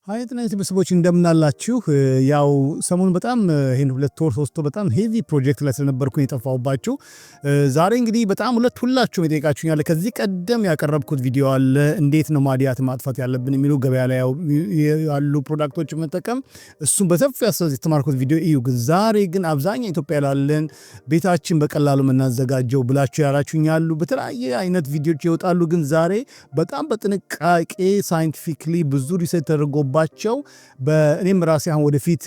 ሃይ ጤናይት ቤተሰቦች እንደምን አላችሁ? ያው ሰሞኑን በጣም ይሄን 2 ወር 3 ወር በጣም ሄቪ ፕሮጀክት ላይ ስለነበርኩኝ የጠፋሁባችሁ ዛሬ እንግዲህ በጣም ሁላችሁም የጠየቃችሁኛል። ከዚህ ቀደም ያቀረብኩት ቪዲዮ አለ እንዴት ነው ማዲያት ማጥፋት ያለብን የሚሉ ገበያ ላይ ያሉ ፕሮዳክቶች መጠቀም እሱን በሰፊው ያስተማርኩት ቪዲዮ እዩ። ግን ዛሬ ግን አብዛኛው ኢትዮጵያ ያለን ቤታችን በቀላሉ መናዘጋጀው ብላችሁ ያላችሁኛሉ። በተለያየ አይነት ቪዲዮዎች ይወጣሉ። ግን ዛሬ በጣም በጥንቃቄ ሳይንቲፊክሊ ብዙ ሪሰርች ተደርጎባቸው በእኔም ራሴ አሁን ወደፊት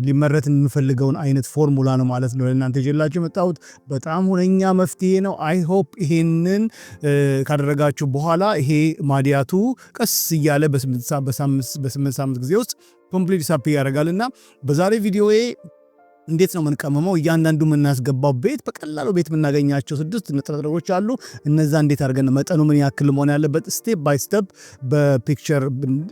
ሊመረት የምፈልገውን አይነት ፎርሙላ ነው ማለት ነው ለእናንተ ይዤላችሁ መጣሁት። በጣም ሁነኛ መፍትሄ ነው። አይ ሆፕ ይሄንን ካደረጋችሁ በኋላ ይሄ ማዲያቱ ቀስ እያለ በ8 ሳምንት ጊዜ ውስጥ ኮምፕሊት ዲስአፒር ያደርጋልና በዛሬ ቪዲዮዬ እንዴት ነው መንቀመመው እያንዳንዱ የምናስገባው ቤት በቀላሉ ቤት የምናገኛቸው 6 ንጥረነገሮች አሉ። እነዛ እንዴት አድርገን መጠኑ ምን ያክል መሆን ያለበት ስቴፕ ባይ ስቴፕ በፒክቸር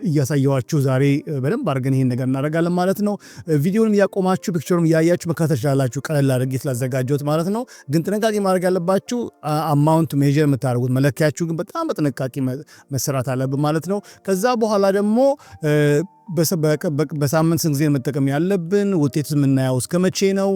እያሳየዋችሁ ዛሬ በደንብ አድርገን ይሄን ነገር እናደርጋለን ማለት ነው። ቪዲዮንም ያቆማችሁ ፒክቸሩን ያያችሁ መከታተል ትችላላችሁ። ቀለል አድርጌ ስላዘጋጀሁት ማለት ነው። ግን ጥንቃቄ ማድረግ ያለባችሁ አማውንት ሜዠር የምታደርጉት መለኪያችሁ ግን በጣም በጥንቃቄ መሰራት አለብን ማለት ነው። ከዛ በኋላ ደግሞ በሳምንት ስንት ጊዜ መጠቀም ያለብን ውጤቱ የምናየው እስከመቼ ነው።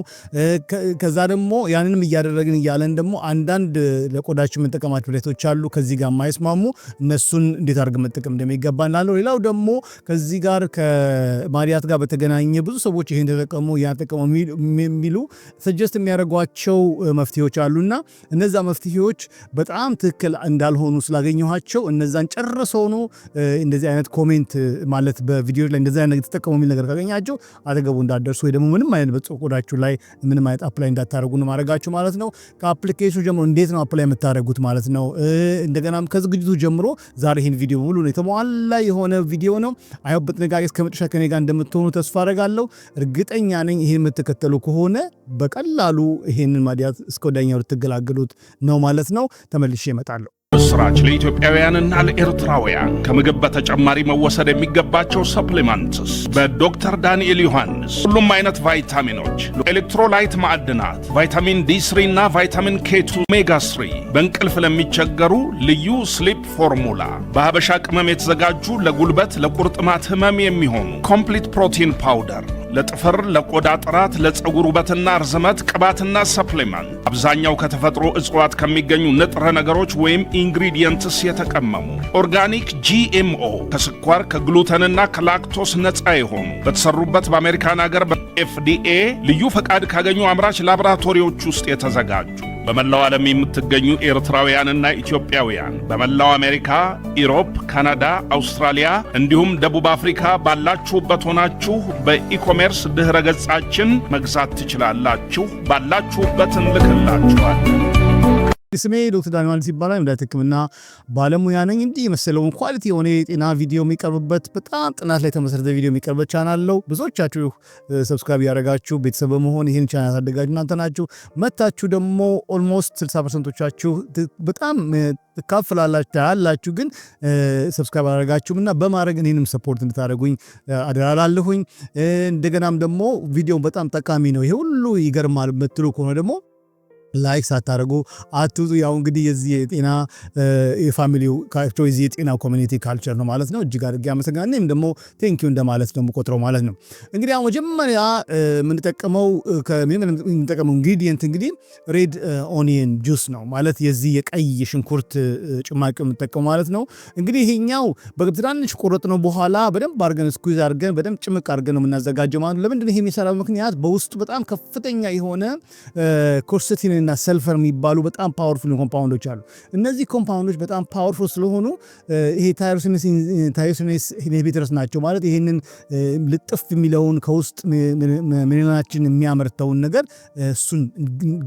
ከዛ ደግሞ ያንንም እያደረግን እያለን ደግሞ አንዳንድ ለቆዳችን የምንጠቀማቸው ፕሌቶች አሉ ከዚህ ጋር የማይስማሙ እነሱን እንዴት አድርገን መጠቀም እንደሚገባ እናለው። ሌላው ደግሞ ከዚህ ጋር ከማዲያት ጋር በተገናኘ ብዙ ሰዎች ይሄን ተጠቀሙ ያጠቀሙ የሚሉ ሰጀስት የሚያደርጓቸው መፍትሄዎች አሉና እነዛ መፍትሄዎች በጣም ትክክል እንዳልሆኑ ስላገኘኋቸው እነዛን ጨርሰው ነው እንደዚህ አይነት ኮሜንት ማለት በቪዲዮ ላይ እንደዛ አይነት ተጠቀሙ የሚል ነገር ካገኛችሁ አጠገቡ እንዳደርሱ ወይ ደግሞ ምንም አይነት በቆዳችሁ ላይ ምንም አይነት አፕላይ እንዳታረጉ ነው ማድረጋችሁ ማለት ነው። ከአፕሊኬሽኑ ጀምሮ እንዴት ነው አፕላይ የምታደርጉት ማለት ነው። እንደገናም ከዝግጅቱ ጀምሮ ዛሬ ይሄን ቪዲዮ ሙሉ ነው የተሟላ የሆነ ቪዲዮ ነው። አይሆፕ በጥንቃቄ እስከመጨረሻ ከኔ ጋር እንደምትሆኑ ተስፋ አደርጋለሁ። እርግጠኛ ነኝ ይሄን የምትከተሉ ከሆነ በቀላሉ ይሄንን ማዲያት እስከ ወዲያኛው ልትገላገሉት ነው ማለት ነው። ተመልሼ እመጣለሁ። ምስራች ለኢትዮጵያውያንና ለኤርትራውያን ከምግብ በተጨማሪ መወሰድ የሚገባቸው ሰፕሊመንትስ በዶክተር ዳንኤል ዮሐንስ ሁሉም አይነት ቫይታሚኖች፣ ኤሌክትሮላይት፣ ማዕድናት፣ ቫይታሚን ዲ3 እና ቫይታሚን ኬ2 ኦሜጋ 3 በእንቅልፍ ለሚቸገሩ ልዩ ስሊፕ ፎርሙላ በሀበሻ ቅመም የተዘጋጁ ለጉልበት ለቁርጥማት ህመም የሚሆኑ ኮምፕሊት ፕሮቲን ፓውደር ለጥፍር ለቆዳ ጥራት ለፀጉር ውበትና ርዝመት ቅባትና ሰፕሊመንት አብዛኛው ከተፈጥሮ እጽዋት ከሚገኙ ንጥረ ነገሮች ወይም ኢንግሪዲየንትስ የተቀመሙ ኦርጋኒክ ጂኤምኦ ከስኳር ከግሉተንና ከላክቶስ ነፃ የሆኑ በተሰሩበት በአሜሪካን ሀገር በኤፍዲኤ ልዩ ፈቃድ ካገኙ አምራች ላቦራቶሪዎች ውስጥ የተዘጋጁ በመላው ዓለም የምትገኙ ኤርትራውያንና ኢትዮጵያውያን በመላው አሜሪካ፣ ኢሮፕ፣ ካናዳ፣ አውስትራሊያ እንዲሁም ደቡብ አፍሪካ ባላችሁበት ሆናችሁ በኢኮሜርስ ድህረ ገጻችን መግዛት ትችላላችሁ። ባላችሁበት እንልክላችኋለን። ስሜ ዶክተር ዳንኤል ዮሐንስ ይባላል። የመድኃኒት ሕክምና ባለሙያ ነኝ። እንዲህ የመሰለውን ኳሊቲ የሆነ የጤና ቪዲዮ የሚቀርብበት በጣም ጥናት ላይ የተመሰረተ ቪዲዮ የሚቀርብበት ቻናል ነው። ብዙዎቻችሁ ሰብስክራይብ ያደረጋችሁ ቤተሰብ በመሆን ይህን ቻናል ያሳደጋችሁ እናንተ ናችሁ። መታችሁ ደግሞ ኦልሞስት 60%ዎቻችሁ በጣም ትካፍላላችሁ ያላችሁ ግን ሰብስክራይብ አደረጋችሁም እና በማድረግ እኔንም ሰፖርት እንድታደርጉኝ አደራላለሁኝ። እንደገናም ደግሞ ቪዲዮ በጣም ጠቃሚ ነው ይሄ ሁሉ ይገርማል የምትሉ ከሆነ ደግሞ ላይክ ሳታደርጉ አትውጡ። ያው እንግዲህ የዚህ የጤና የፋሚሊው ካልቸር የዚህ የጤና ኮሚኒቲ ካልቸር ነው ማለት ነው። እጅግ አድርጌ አመሰግናለሁ። እኔም ደግሞ ቴንክ ዩ እንደማለት ደግሞ ቆጥረው ማለት ነው። እንግዲህ አሁን መጀመሪያ የምንጠቀመው ኢንግሪዲየንት እንግዲህ ሬድ ኦኒየን ጁስ ነው ማለት የዚህ የቀይ ሽንኩርት ጭማቂ የምንጠቀመው ማለት ነው። እንግዲህ ይሄኛው በትናንሽ ቆረጥ ነው በኋላ በደንብ አድርገን ስኩዝ አድርገን በደንብ ጭምቅ አድርገን ነው የምናዘጋጀው ማለት ነው። ለምንድን ነው ይሄ የሚሰራው ምክንያት በውስጡ በጣም ከፍተኛ የሆነ ኮርሴቲን እና ሰልፈር የሚባሉ በጣም ፓወርፉል ኮምፓውንዶች አሉ። እነዚህ ኮምፓውንዶች በጣም ፓወርፉል ስለሆኑ ይሄ ታይሮሲኔስ ኢንሂቢተርስ ናቸው ማለት ይሄንን ልጥፍ የሚለውን ከውስጥ ሜላናችን የሚያመርተውን ነገር እሱን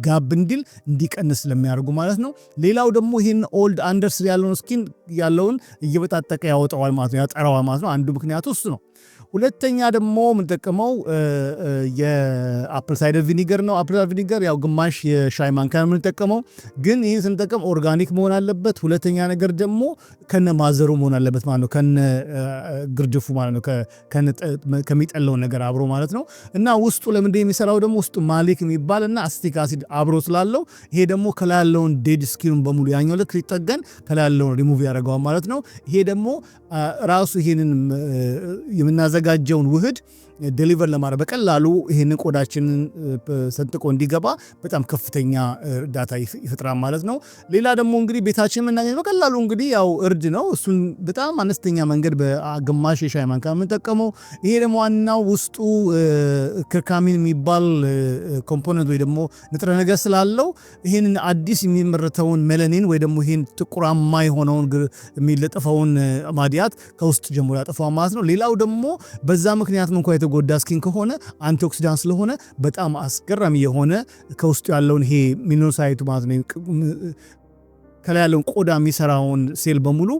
ጋብ እንዲል እንዲቀንስ ስለሚያደርጉ ማለት ነው። ሌላው ደግሞ ይሄን ኦልድ አንደርስ ያለውን ስኪን ያለውን እየበጣጠቀ ያወጣዋል ማለት ነው፣ ያጠራዋል ማለት ነው። አንዱ ምክንያቱ እሱ ነው። ሁለተኛ ደግሞ የምንጠቀመው የአፕል ሳይደር ቪኒገር ነው። አፕል ሳይደር ቪኒገር ያው ግማሽ የሻይ ማንኪያ የምንጠቀመው፣ ግን ይህን ስንጠቀም ኦርጋኒክ መሆን አለበት። ሁለተኛ ነገር ደግሞ ከነ ማዘሩ መሆን አለበት ማለት ነው፣ ከነ ግርድፉ ማለት ነው፣ ከሚጠለው ነገር አብሮ ማለት ነው። እና ውስጡ ለምንድን የሚሰራው ደግሞ ውስጡ ማሊክ የሚባል እና አሲቲክ አሲድ አብሮ ስላለው ይሄ ደግሞ ከላይ ያለውን ዴድ ስኪኑን በሙሉ ያኛው ልክ ሊጠገን ከላይ ያለውን ሪሙቭ ያደርገዋል ማለት ነው። ይሄ ደግሞ ራሱ ይሄንን የምናዘጋጀውን ውህድ ዴሊቨር ለማድረግ በቀላሉ ይሄንን ቆዳችንን ሰንጥቆ እንዲገባ በጣም ከፍተኛ እርዳታ ይፈጥራል ማለት ነው። ሌላ ደግሞ እንግዲህ ቤታችን የምናገኘው በቀላሉ እንግዲህ ያው እርድ ነው። እሱን በጣም አነስተኛ መንገድ በግማሽ የሻይ ማንኪያ የምንጠቀመው። ይሄ ደግሞ ዋናው ውስጡ ክርካሚን የሚባል ኮምፖነንት ወይ ደግሞ ንጥረ ነገር ስላለው ይሄንን አዲስ የሚመረተውን ሜላኒን ወይ ደግሞ ይሄን ጥቁራማ የሆነውን የሚለጠፈውን ማዲያት ከውስጥ ጀምሮ ያጠፋው ማለት ነው። ሌላው ደግሞ በዛ ምክንያት እንኳን ጎዳ ስኪን ከሆነ አንቲኦክሲዳንት ስለሆነ በጣም አስገራሚ የሆነ ከውስጡ ያለውን ይሄ ሚኖሳይቱ ማለት ነው ከላይ ያለውን ቆዳ የሚሰራውን ሴል በሙሉ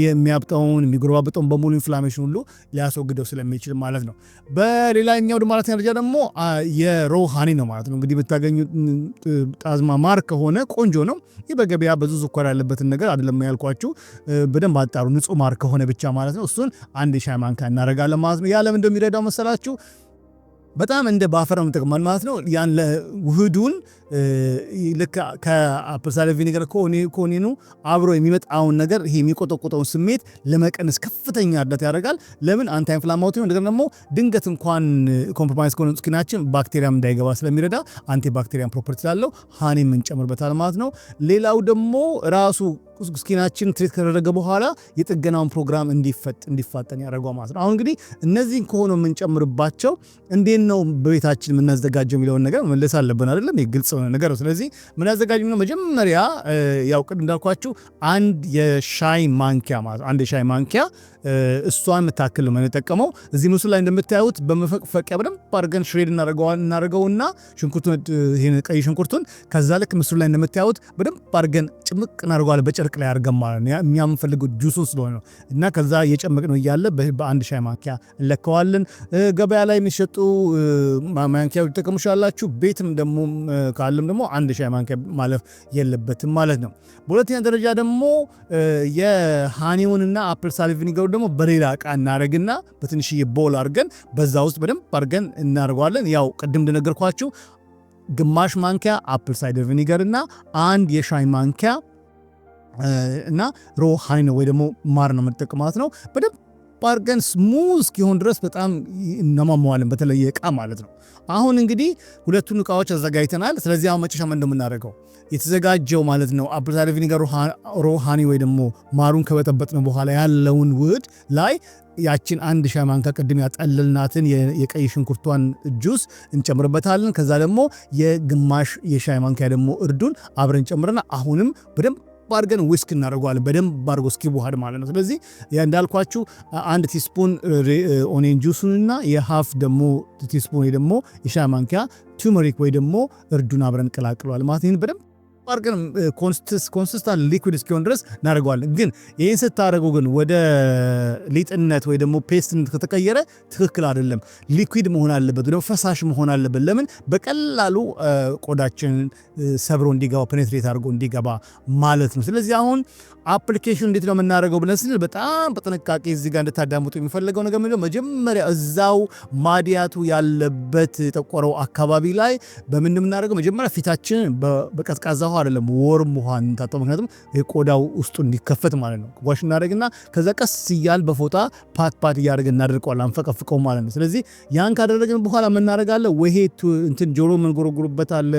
የሚያብጠውን የሚጎረባብጠውን በሙሉ ኢንፍላሜሽን ሁሉ ሊያስወግደው ስለሚችል ማለት ነው። በሌላኛው ደግሞ አራተኛ ደረጃ ደግሞ የሮ ሃኒ ነው ማለት ነው። እንግዲህ ብታገኙ ጣዝማ ማር ከሆነ ቆንጆ ነው። ይህ በገበያ ብዙ ስኳር ያለበትን ነገር አይደለም ያልኳችሁ፣ በደንብ አጣሩ፣ ንጹህ ማር ከሆነ ብቻ ማለት ነው። እሱን አንድ ሻይ ማንኪያ እናደርጋለን ማለት ነው። ያ ለምን እንደሚረዳው መሰላችሁ? በጣም እንደ ባፈር ነው የምጠቅመን ማለት ነው። ያን ውህዱን ልክ ከአፕል ሳይደር ቪኒገር ከሆኔኑ አብሮ የሚመጣውን ነገር ይሄ የሚቆጠቁጠውን ስሜት ለመቀነስ ከፍተኛ እርዳታ ያደርጋል። ለምን አንቲ ኢንፍላማቶሪ ነው። እንደገና ደግሞ ድንገት እንኳን ኮምፕሮማይዝ ከሆነ ስኪናችን ባክቴሪያም እንዳይገባ ስለሚረዳ አንቲ ባክቴሪያን ፕሮፐርቲ ስላለው ሃኒ የምንጨምርበታል ማለት ነው። ሌላው ደግሞ ራሱ ስኪናችን ትሪት ከደረገ በኋላ የጥገናውን ፕሮግራም እንዲፋጠን ያደርገዋል ማለት ነው። አሁን እንግዲህ እነዚህን ከሆነ የምንጨምርባቸው እንዴት ነው በቤታችን የምናዘጋጀው የሚለውን ነገር መመለስ አለብን አይደለም? ግልጽ ነገር ነው። ስለዚህ ምን ያዘጋጅ ነው? መጀመሪያ ያው ቅድም እንዳልኳችሁ አንድ የሻይ ማንኪያ ማለት አንድ የሻይ ማንኪያ እሷን የምታክል ነው የምንጠቀመው። እዚህ ምስሉ ላይ እንደምታዩት በመፈቅፈቂያ በደንብ አድርገን ሽሬድ እናደርገውና ሽንኩርቱን ይሄን ቀይ ሽንኩርቱን ከዛ ልክ ምስሉ ላይ እንደምታዩት በደንብ አድርገን ጭምቅ እናደርገዋለን በጨርቅ ላይ አድርገን ማለት ነው። እኛ የምንፈልገው ጁሱን ስለሆነ ነው። እና ከዛ እየጨመቅ ነው እያለ በአንድ ሻይ ማንኪያ እንለከዋለን። ገበያ ላይ የሚሸጡ ማንኪያዎች ተጠቀሙ ይችላላችሁ። ቤትም ደግሞ ካለም ደግሞ አንድ ሻይ ማንኪያ ማለፍ የለበትም ማለት ነው። በሁለተኛ ደረጃ ደግሞ የሃኒውንና አፕል ሳይደር ቪኒገሩ ደግሞ በሌላ እቃ እናደርግና በትንሽዬ ቦል አድርገን በዛ ውስጥ በደንብ አድርገን እናደርገዋለን። ያው ቅድም እንደነገርኳችሁ ግማሽ ማንኪያ አፕል ሳይደር ቪኒገር እና አንድ የሻይ ማንኪያ እና ሮ ሃኒ ነው ወይ ደግሞ ማር ነው የምንጠቀመው ማለት ነው። በደንብ አድርገን ስሙዝ እስኪሆን ድረስ በጣም እናማመዋለን፣ በተለየ እቃ ማለት ነው። አሁን እንግዲህ ሁለቱን እቃዎች አዘጋጅተናል። ስለዚህ አሁን መጨረሻ ምን እንደምናደርገው የተዘጋጀው ማለት ነው አፕል ሳይደር ቪኒገር ሮ ሃኒ ወይ ደግሞ ማሩን ከበጠበጥነው በኋላ ያለውን ውህድ ላይ ያችን አንድ ሻይ ማንኪያ ቅድም ያጠለልናትን የቀይ ሽንኩርቷን ጁስ እንጨምርበታለን። ከዛ ደግሞ የግማሽ የሻይ ማንኪያ ደግሞ እርዱን አብረን ጨምረና አሁንም በደንብ አድርገን ዊስክ እናደርገዋለን በደንብ አድርጎ እስኪዋሃድ ማለት ነው። ስለዚህ እንዳልኳችሁ አንድ ቲስፑን ኦኒየን ጁሱንና የሃፍ ደግሞ ቲስፑን ወይ ደግሞ የሻይ ማንኪያ ቱርመሪክ ወይ ደግሞ እርዱን አብረን እንቀላቅለዋለን ማለት ነው። በደንብ አድርገን ኮንሲስታንት ሊኩዊድ እስኪሆን ድረስ እናደርገዋለን። ግን ይህን ስታደርጉ ግን ወደ ሊጥነት ወይ ደግሞ ፔስትነት ከተቀየረ ትክክል አይደለም። ሊኩዊድ መሆን አለበት፣ ወደ ፈሳሽ መሆን አለበት። ለምን በቀላሉ ቆዳችንን ሰብሮ እንዲገባ ፔኔትሬት አድርጎ እንዲገባ ማለት ነው። ስለዚህ አሁን አፕሊኬሽን እንዴት ነው የምናደርገው ብለን ስንል በጣም በጥንቃቄ እዚህ ጋር እንድታዳምጡ የሚፈልገው ነገር ምንድነው? መጀመሪያ እዛው ማዲያቱ ያለበት የጠቆረው አካባቢ ላይ በምን የምናደርገው? መጀመሪያ ፊታችንን በቀዝቃዛ ውሃ አይደለም ወርም ውሃ እንታጠብ። ምክንያቱም የቆዳው ውስጡ እንዲከፈት ማለት ነው። ዋሽ እናደርግና ከዛ ቀስ እያል በፎጣ ፓት እያደረግን እናደርቀዋለን፣ አንፈቀፍቀው ማለት ነው። ስለዚህ ያን ካደረግን በኋላ ምን እናደርጋለን? ወይ እንትን ጆሮ የምንጎረጉርበት አለ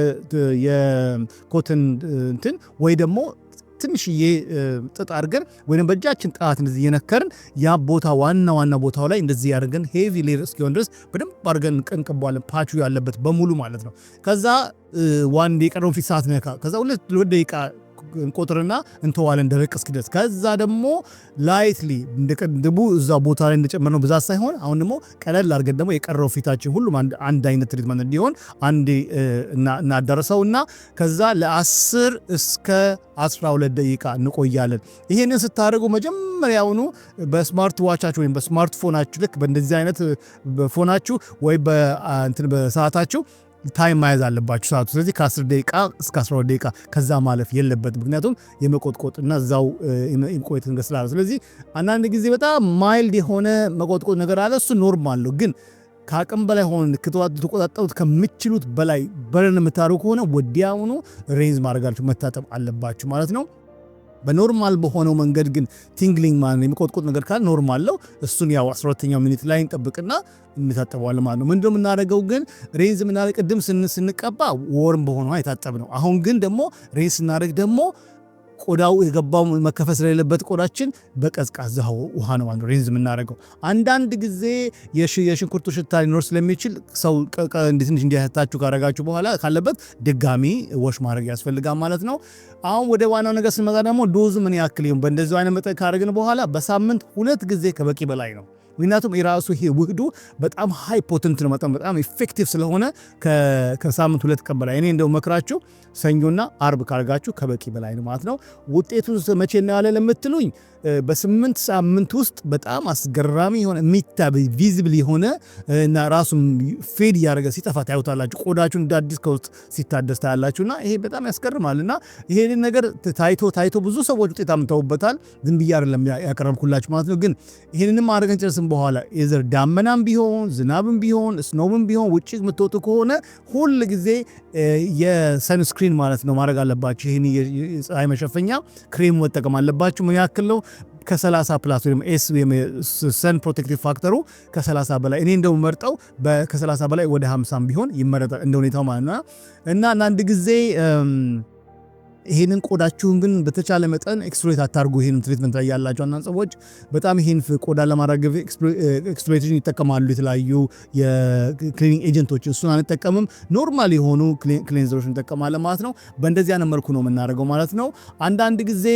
የኮትን እንትን ወይ ደግሞ ትንሽዬ ጥጥ አድርገን ወይም በእጃችን ጣት እንደዚህ የነከርን ያ ቦታ ዋና ቦታው ላይ እንደዚህ ያደርገን ሄቪ ሌየር እስኪሆን ድረስ በደንብ አድርገን እንቀንቀባለን፣ ፓቹ ያለበት በሙሉ ማለት ነው። ከዛ ዋን የቀረውን ፊት ሰዓት ነካ። ከዛ ሁለት ደቂቃ እንቆጥርና እንተዋለን ደረቅ እስኪደርስ። ከዛ ደግሞ ላይትሊ እንደቀድቡ እዛ ቦታ ላይ እንደጨመርነው ብዛት ሳይሆን አሁን ደግሞ ቀለል አድርገን ደግሞ የቀረው ፊታችን ሁሉም አንድ አይነት ትሪትመንት እንዲሆን አንዴ እናዳርሰውና ከዛ ለ10 እስከ 12 ደቂቃ እንቆያለን። ይሄንን ስታደርጉ መጀመሪያውኑ በስማርት ዋቻችሁ ወይም በስማርት ፎናችሁ ልክ በእንደዚህ አይነት በፎናችሁ ወይ በሰዓታችሁ ታይም መያዝ አለባችሁ ሰዓቱ። ስለዚህ ከ10 ደቂቃ እስከ 12 ደቂቃ ከዛ ማለፍ የለበትም። ምክንያቱም የመቆጥቆጥና እዛው የመቆየት ነገር ስላለ። ስለዚህ አንዳንድ ጊዜ በጣም ማይልድ የሆነ መቆጥቆጥ ነገር አለ። እሱ ኖርማል ነው። ግን ከአቅም በላይ ሆነ ልትቆጣጠሩት ከምትችሉት በላይ በረን የምታደርጉ ከሆነ ወዲያውኑ ሬንዝ ማድረጋችሁ መታጠብ አለባችሁ ማለት ነው። በኖርማል በሆነው መንገድ ግን ቲንግሊንግ ማለት ነው የሚቆጥቆጥ ነገር ካለ ኖርማል ነው። እሱን ያው 12ኛው ሚኒት ላይ እንጠብቅና እንታጠበዋለን ማለት ነው። ምንድነው የምናደርገው ግን ሬንዝ የምናደርግ ቅድም ስንቀባ ወርም በሆነው የታጠብ ነው። አሁን ግን ደግሞ ሬንዝ ስናደርግ ደግሞ ቆዳው የገባው መከፈት ስለሌለበት ቆዳችን በቀዝቃዛ ውሃ ነው ማለት ሬንዝ የምናደርገው። አንዳንድ ጊዜ የሽንኩርቱ ሽታ ሊኖር ስለሚችል ሰው ትንሽ እንዲያታችሁ ካረጋችሁ በኋላ ካለበት ድጋሚ ወሽ ማድረግ ያስፈልጋል ማለት ነው። አሁን ወደ ዋናው ነገር ስንመጣ ደግሞ ዶዝ ምን ያክል ይሁን። በእንደዚህ አይነት መጠን ካረግን በኋላ በሳምንት 2 ጊዜ ከበቂ በላይ ነው። ምክንያቱም የራሱ ይሄ ውህዱ በጣም ሃይ ፖተንት ነው፣ በጣም ኢፌክቲቭ ስለሆነ ከሳምንት 2 ቀን በላይ እኔ እንደው መክራችሁ ሰኞና አርብ ካርጋችሁ ከበቂ በላይ ነው ማለት ነው። ውጤቱን መቼ እናያለን ለምትሉኝ በ8 ሳምንት ውስጥ በጣም አስገራሚ የሆነ የሚታይ ቪዚብል የሆነ እና ራሱም ፌድ ያደረገ ሲጠፋ ታዩታላችሁ። ቆዳችሁን እንደ አዲስ ከውስጥ ሲታደስ ታያላችሁና ይሄ በጣም ያስገርማልና ይሄን ነገር ታይቶ ብዙ ሰዎች ውጤት አምጥተውበታል። ዝም ብዬ አይደለም ያቀረብኩላችሁ ማለት ነው። ግን ይሄንንም አድርገን ጨርስን በኋላ የዘር ዳመናም ቢሆን ዝናብም ቢሆን ስኖውም ቢሆን ውጪ የምትወጡ ከሆነ ሁል ጊዜ የሰንስክሪን ማለት ነው ማድረግ አለባችሁ። ይሄን የፀሐይ መሸፈኛ ክሬም መጠቀም አለባችሁ። ምን ያክል ነው? ከ30 ፕላስ ወይም ኤስ ወይም ሰን ፕሮቴክቲቭ ፋክተሩ ከ30 በላይ እኔ እንደው መርጠው ከ30 በላይ ወደ 50 ቢሆን ይመረጣል እንደ ሁኔታው ማለት ነው። እና አንዳንድ ጊዜ ይሄንን ቆዳችሁን ግን በተቻለ መጠን ኤክስፕሎይት አታርጉ። ይሄንን ትሪትመንት ላይ ያላችሁ አንዳንድ ሰዎች በጣም ይሄን ቆዳ ለማራገብ ኤክስፕሎይቴሽን ይጠቀማሉ፣ የተለያዩ የክሊኒንግ ኤጀንቶች። እሱን አንጠቀምም፣ ኖርማል የሆኑ ክሌንዘሮች እንጠቀማለን ማለት ነው። በእንደዚህ አይነት መልኩ ነው የምናደርገው ማለት ነው። አንዳንድ ጊዜ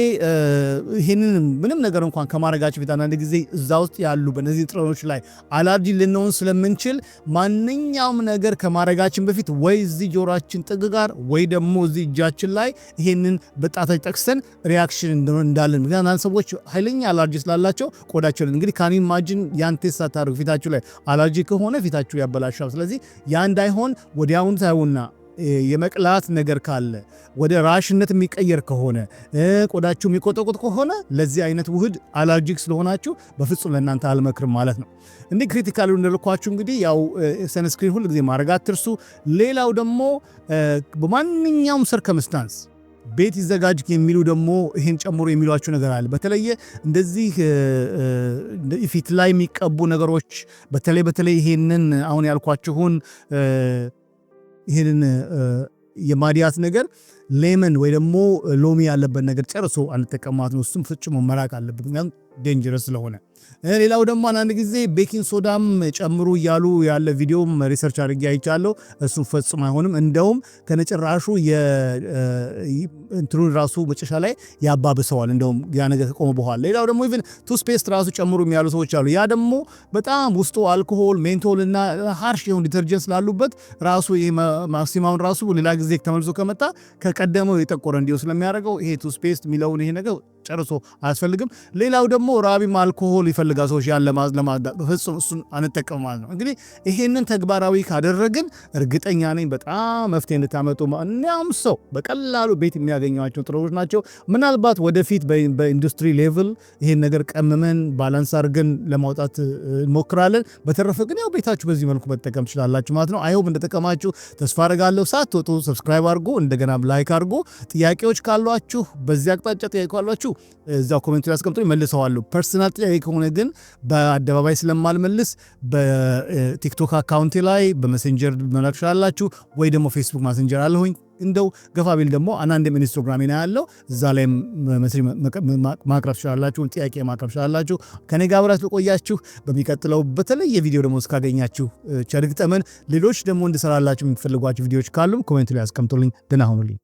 ይሄንን ምንም ነገር እንኳን ከማድረጋችን በፊት አንዳንድ ጊዜ እዛ ውስጥ ያሉ በእነዚህ ጥረኖች ላይ አለርጂ ልንሆን ስለምንችል ማንኛውም ነገር ከማድረጋችን በፊት ወይ እዚህ ጆሮአችን ጥግ ጋር ወይ ደግሞ እዚህ እጃችን ላይ ይሄንን በጣታች ጠቅሰን ሪአክሽን እንዳለን። ምክንያቱም አንዳንድ ሰዎች ኃይለኛ አለርጂ ስላላቸው ቆዳቸውን እንግዲህ ካን ኢማጂን ያን ቴስት ሳታደርጉ ፊታችሁ ላይ አለርጂ ከሆነ ፊታችሁ ያበላሻል። ስለዚህ ያ እንዳይሆን ወዲያውኑ ታዩና የመቅላት ነገር ካለ ወደ ራሽነት የሚቀየር ከሆነ ቆዳችሁ የሚቆጠቁጥ ከሆነ ለዚህ አይነት ውህድ አለርጂክ ስለሆናችሁ በፍጹም ለእናንተ አልመክርም ማለት ነው። እንዲህ ክሪቲካል እንደልኳችሁ እንግዲህ ያው ሰንስክሪን ሁሉ ጊዜ ማድረግ አትርሱ። ሌላው ደግሞ በማንኛውም ሰርከምስታንስ ቤት ይዘጋጅ የሚሉ ደግሞ ይሄን ጨምሮ የሚሏችሁ ነገር አለ። በተለየ እንደዚህ ፊት ላይ የሚቀቡ ነገሮች በተለይ ይሄንን አሁን ያልኳችሁን ይሄንን የማዲያት ነገር ሌመን ወይ ደግሞ ሎሚ ያለበት ነገር ጨርሶ አንጠቀማት ነው። እሱም ፍጹም መራቅ አለበት ምክንያቱም ዴንጀረስ ስለሆነ። ሌላው ደግሞ አንዳንድ ጊዜ ቤኪንግ ሶዳም ጨምሩ እያሉ ያለ ቪዲዮም ሪሰርች አድርጌ አይቻለሁ። እሱም ፈጽሞ አይሆንም። እንደውም ከነጭራሹ እንትሩን ራሱ መጨረሻ ላይ ያባብሰዋል እንደውም ያ ነገር ከቆመ በኋላ። ሌላው ደግሞ ኢቭን ቱስፔስት ራሱ ጨምሩ የሚያሉ ሰዎች አሉ። ያ ደግሞ በጣም ውስጡ አልኮሆል፣ ሜንቶል እና ሃርሽ የሆኑ ዲተርጀንት ስላሉበት ራሱ ይሄ ማክሲማውን ራሱ ሌላ ጊዜ ተመልሶ ከመጣ ከቀደመው የጠቆረ እንዲው ስለሚያደርገው ይሄ ቱስፔስት የሚለውን ይሄ ነገር ጨርሶ አያስፈልግም። ሌላው ደግሞ ራቢም አልኮሆል ይፈልጋል ሰዎች ያን ለማጽዳት በፍጹም እሱን አንጠቀም ማለት ነው። እንግዲህ ይሄንን ተግባራዊ ካደረግን እርግጠኛ ነኝ በጣም መፍትሄ እንድታመጡ ማንኛውም ሰው በቀላሉ ቤት የሚያገኟቸው ጥሩዎች ናቸው። ምናልባት ወደፊት በኢንዱስትሪ ሌቭል ይሄን ነገር ቀምመን ባላንስ አድርገን ለማውጣት እንሞክራለን። በተረፈ ግን ያው ቤታችሁ በዚህ መልኩ መጠቀም ትችላላችሁ ማለት ነው። አይሆፕ እንደተጠቀማችሁ ተስፋ አደርጋለሁ። ሳትወጡ ሰብስክራይብ አድርጉ፣ እንደገና ላይክ አድርጉ። ጥያቄዎች ካሏችሁ በዚህ አቅጣጫ ጥያቄ ካሏችሁ እዛው ኮሜንት ላይ አስቀምጡ፣ መልሰዋለሁ። ፐርሰናል ጥያቄ ከሆነ ግን በአደባባይ ስለማልመልስ በቲክቶክ አካውንቴ ላይ በሜሴንጀር መላክ ትችላላችሁ፣ ወይ ደግሞ ፌስቡክ ማሴንጀር አለሁኝ። እንደው ገፋቢል ደግሞ አንዳንድም ኢንስታግራም ላይ ያለው እዛ ላይ ማቅረብ ትችላላችሁ፣ ጥያቄ ማቅረብ ትችላላችሁ። ከኔ ጋር አብራችሁ ቆያችሁ። በሚቀጥለው በተለየ ቪዲዮ ደግሞ እስካገኛችሁ ቸር ይግጠመን። ሌሎች ደግሞ እንድሰራላችሁ የምትፈልጓቸው ቪዲዮዎች ካሉም ኮሜንት ላይ አስቀምጡልኝ። ደህና ሁኑልኝ።